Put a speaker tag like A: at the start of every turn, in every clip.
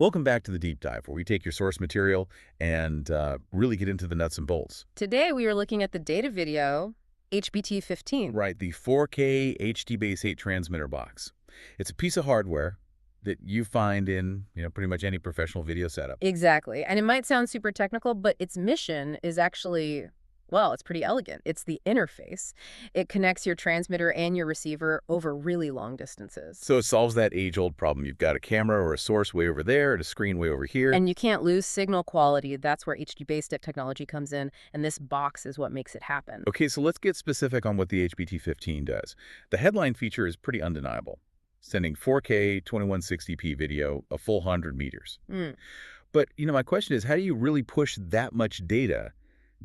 A: Welcome back to the Deep Dive, where we take your source material and really get into the nuts and bolts.
B: Today we are looking at the Datavideo HBT-15.
A: Right, the 4K HDBaseT transmitter box. It's a piece of hardware that you find in, pretty much any professional video setup.
B: Exactly. And it might sound super technical, but its mission is actually, well, it's pretty elegant. It's the interface. It connects your transmitter and your receiver over really long distances.
A: So it solves that age-old problem. You've got a camera or a source way over there and a screen way over here.
B: And you can't lose signal quality. That's where HDBaseT technology comes in, and this box is what makes it happen.
A: Okay, so let's get specific on what the HBT-15 does. The headline feature is pretty undeniable, sending 4K 2160p video a full 100 meters. But, my question is, how do you really push that much data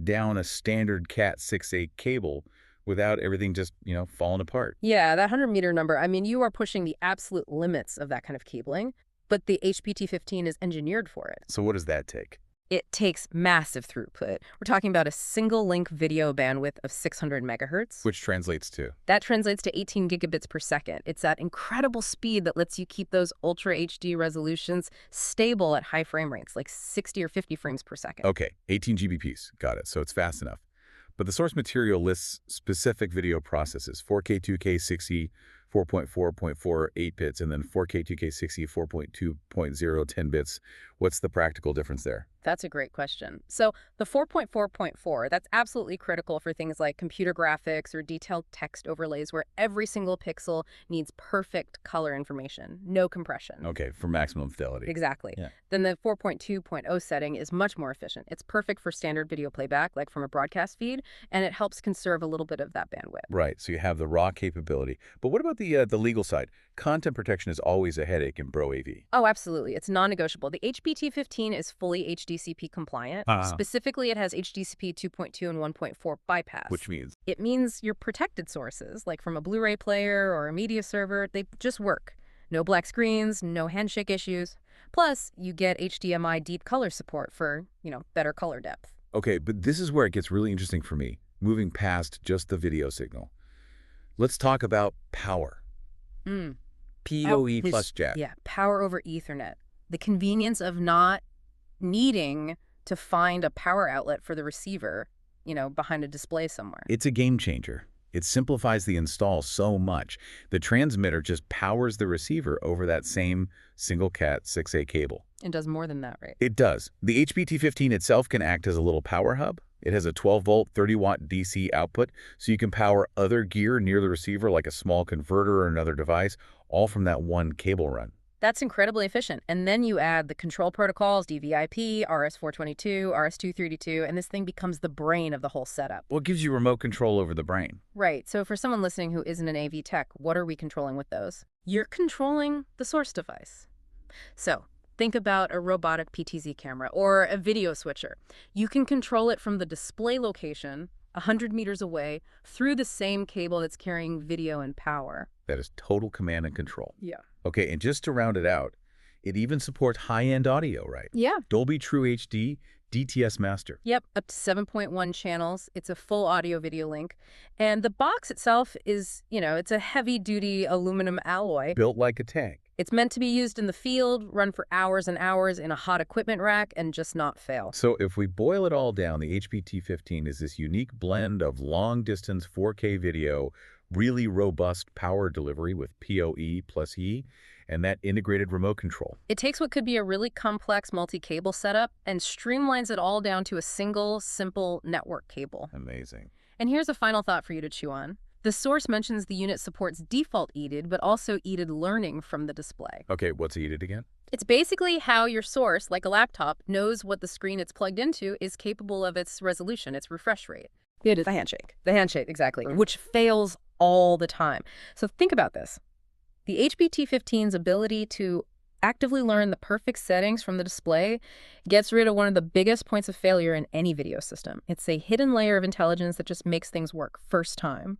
A: down a standard Cat 6A cable without everything just, falling apart?
B: Yeah, that 100-meter number, you are pushing the absolute limits of that kind of cabling, but the HBT-15 is engineered for it.
A: So what does that take?
B: It takes massive throughput. We're talking about a single-link video bandwidth of 600 megahertz.
A: Which translates to?
B: That translates to 18 gigabits per second. It's that incredible speed that lets you keep those Ultra HD resolutions stable at high frame rates, like 60 or 50 frames per second.
A: Okay, 18 Gbps. Got it. So it's fast enough. But the source material lists specific video processes, 4K 2K 60, 4.4.4 8 bits, and then 4K 2K 60, 4.2.0 10 bits. What's the practical difference there?
B: That's a great question. So the 4.4.4, that's absolutely critical for things like computer graphics or detailed text overlays where every single pixel needs perfect color information, no compression.
A: Okay, for maximum fidelity.
B: Exactly.
A: Yeah.
B: Then the 4.2.0 setting is much more efficient. It's perfect for standard video playback, like from a broadcast feed, and it helps conserve a little bit of that bandwidth.
A: Right, so you have the raw capability. But what about the legal side? Content protection is always a headache in Bro AV.
B: Oh, absolutely. It's non-negotiable. The HBT-15 is fully HDCP compliant. Specifically, it has HDCP 2.2 and 1.4 bypass.
A: Which means?
B: It means your protected sources, like from a Blu-ray player or a media server, they just work. No black screens, no handshake issues. Plus, you get HDMI deep color support for, better color depth.
A: Okay, but this is where it gets really interesting for me, moving past just the video signal. Let's talk about power. PoE plus jack.
B: Yeah, power over Ethernet. The convenience of not needing to find a power outlet for the receiver, behind a display somewhere.
A: It's a game changer. It simplifies the install so much. The transmitter just powers the receiver over that same single Cat 6A cable.
B: It does more than that, right?
A: It does. The HBT-15 itself can act as a little power hub. It has a 12-volt, 30-watt DC output, so you can power other gear near the receiver like a small converter or another device, all from that one cable run.
B: That's incredibly efficient. And then you add the control protocols, DVI-P, RS-422, RS-232, and this thing becomes the brain of the whole setup.
A: Well, it gives you remote control over the brain.
B: Right. So for someone listening who isn't an AV tech, what are we controlling with those? You're controlling the source device. So think about a robotic PTZ camera or a video switcher. You can control it from the display location 100 meters away through the same cable that's carrying video and power.
A: That is total command and control.
B: Yeah.
A: Okay, and just to round it out, it even supports high-end audio, right?
B: Yeah.
A: Dolby True HD, DTS Master.
B: Yep, up to 7.1 channels. It's a full audio-video link. And the box itself is, it's a heavy-duty aluminum alloy.
A: Built like a tank.
B: It's meant to be used in the field, run for hours and hours in a hot equipment rack, and just not fail.
A: So if we boil it all down, the HBT-15 is this unique blend of long-distance 4K video, really robust power delivery with PoE plus E, and that integrated remote control.
B: It takes what could be a really complex multi-cable setup and streamlines it all down to a single, simple network cable.
A: Amazing.
B: And here's a final thought for you to chew on. The source mentions the unit supports default EDID, but also EDID learning from the display.
A: Okay, what's EDID again?
B: It's basically how your source, like a laptop, knows what the screen it's plugged into is capable of its resolution, its refresh rate. The handshake. The handshake, exactly, which fails all the time. So think about this. The HBT-15's ability to actively learn the perfect settings from the display gets rid of one of the biggest points of failure in any video system. It's a hidden layer of intelligence that just makes things work first time.